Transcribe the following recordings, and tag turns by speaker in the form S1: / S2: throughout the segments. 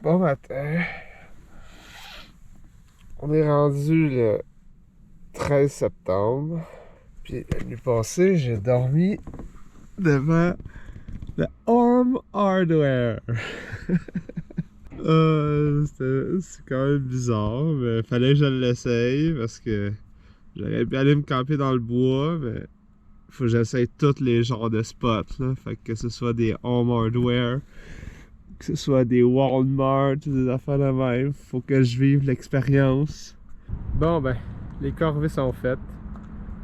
S1: Bon matin. On est rendu le 13 septembre. Puis la nuit passée, j'ai dormi devant le Arm Hardware. C'est quand même bizarre, mais fallait que je l'essaye parce que j'aurais pu aller me camper dans le bois, mais faut que j'essaye tous les genres de spots, là. Fait que ce soit des Home Hardware, que ce soit des Walmart, des affaires de même. Faut que je vive l'expérience. Bon ben, les corvées sont faites.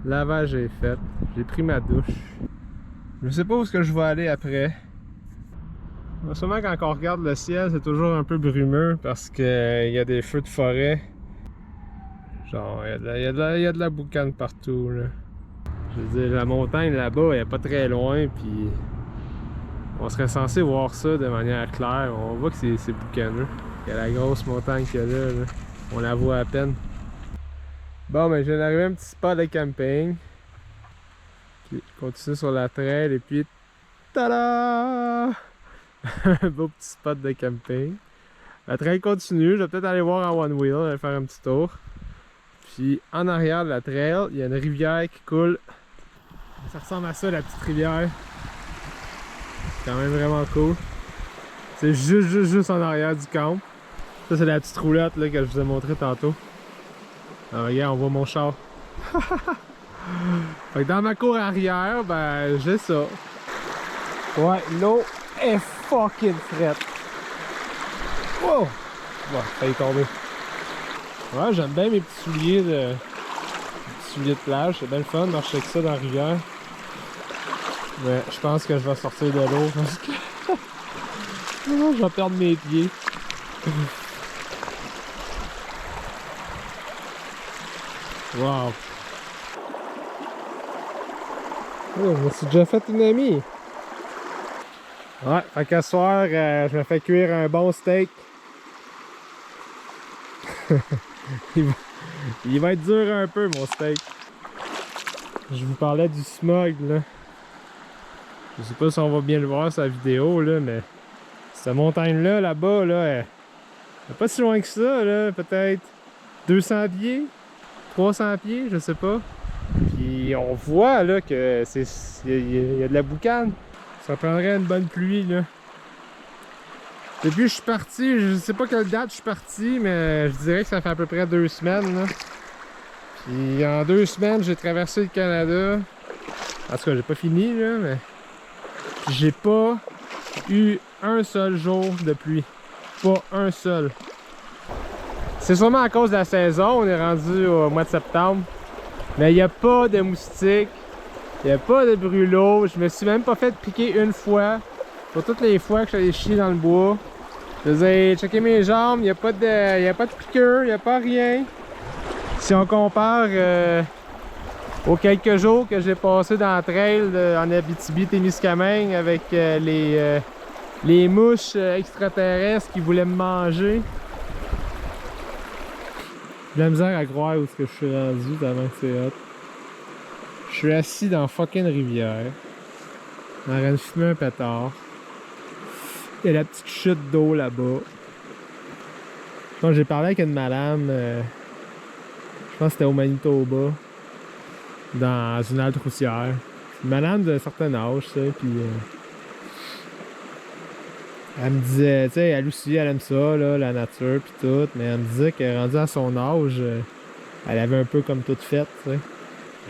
S1: Lavage est fait. J'ai pris ma douche. Je sais pas où est-ce que je vais aller après. Sûrement quand on regarde le ciel, c'est toujours un peu brumeux parce qu'il y a des feux de forêt. Genre, il y a de la boucane partout, là. Je veux dire, la montagne là-bas, elle est pas très loin, puis on serait censé voir ça de manière claire. On voit que c'est boucaneux. Il y a la grosse montagne qu'il y a là. On la voit à peine. Bon, ben, je viens d'arriver à un petit spot de camping. Puis, je continue sur la trail et puis... Tada! Un beau petit spot de camping. La trail continue. Je vais peut-être aller voir en one wheel, aller faire un petit tour. Puis, en arrière de la trail, il y a une rivière qui coule. Ça ressemble à ça, la petite rivière. C'est quand même vraiment cool. C'est juste en arrière du camp. Ça, c'est la petite roulotte là, que je vous ai montré tantôt. Alors, regarde, on voit mon char. Fait que dans ma cour arrière, ben, j'ai ça. Ouais, l'eau est fucking frette. Wow! Ouais, failli tomber. Ouais, j'aime bien mes petits souliers de plage. C'est bien le fun de marcher avec ça dans la rivière. Mais je pense que je vais sortir de l'eau parce que je vais perdre mes pieds. Wow! Oh, je me suis déjà fait une amie. Ouais, fait qu'à soir, je me fais cuire un bon steak. il va être dur un peu, mon steak. Je vous parlais du smog, là. Je sais pas si on va bien le voir sur la vidéo, là, mais cette montagne-là, là-bas, là, elle est pas si loin que ça, là. Peut-être 200 pieds, 300 pieds, je sais pas. Puis on voit, là, que il y a de la boucane. Ça prendrait une bonne pluie, là. Depuis que je suis parti, je sais pas quelle date je suis parti, mais je dirais que ça fait à peu près 2 semaines, là. Puis en 2 semaines, j'ai traversé le Canada. En tout cas, j'ai pas fini, là, mais j'ai pas eu un seul jour de pluie. Pas un seul. C'est sûrement à cause de la saison, on est rendu au mois de septembre. Mais il n'y a pas de moustiques, il n'y a pas de brûlot. Je me suis même pas fait piquer une fois. Pour toutes les fois que j'allais chier dans le bois. Je veux dire, checker mes jambes, il n'y a pas de piqûre, il n'y a pas rien. Si on compare aux quelques jours que j'ai passé dans la trail en Abitibi-Témiscamingue avec les mouches extraterrestres qui voulaient me manger. J'ai de la misère à croire où est-ce que je suis rendu tellement que c'est hot. Je suis assis dans fucking rivière, en train de fumer un pétard. Il y a la petite chute d'eau là-bas. Quand j'ai parlé avec une madame, je pense que c'était au Manitoba, dans une halte routière. Une madame d'un certain âge, tu sais, puis elle me disait, tu sais, elle aussi, elle aime ça, là, la nature, puis tout, mais elle me disait qu'elle rendue à son âge, elle avait un peu comme toute faite, tu sais.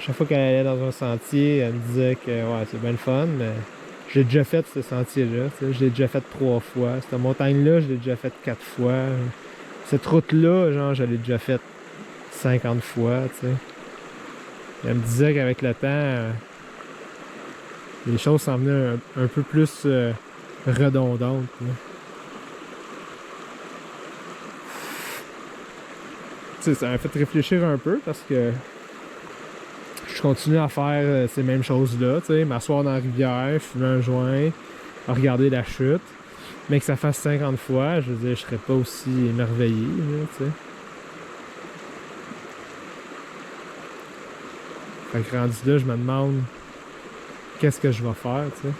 S1: Chaque fois qu'elle allait dans un sentier, elle me disait que ouais, c'est bien le fun, mais j'ai déjà fait ce sentier-là. Je l'ai déjà fait 3 fois. Cette montagne-là, je l'ai déjà fait 4 fois. Cette route-là, genre, je l'ai déjà faite 50 fois, tu sais. Elle me disait qu'avec le temps, les choses s'en venaient un peu plus redondantes. Tu sais, ça m'a fait réfléchir un peu parce que je continue à faire ces mêmes choses-là, tu sais, m'asseoir dans la rivière, fumer un joint, regarder la chute, mais que ça fasse 50 fois, je veux dire, je serais pas aussi émerveillé, là, tu sais. Fait que rendu là, je me demande qu'est-ce que je vais faire, tu sais.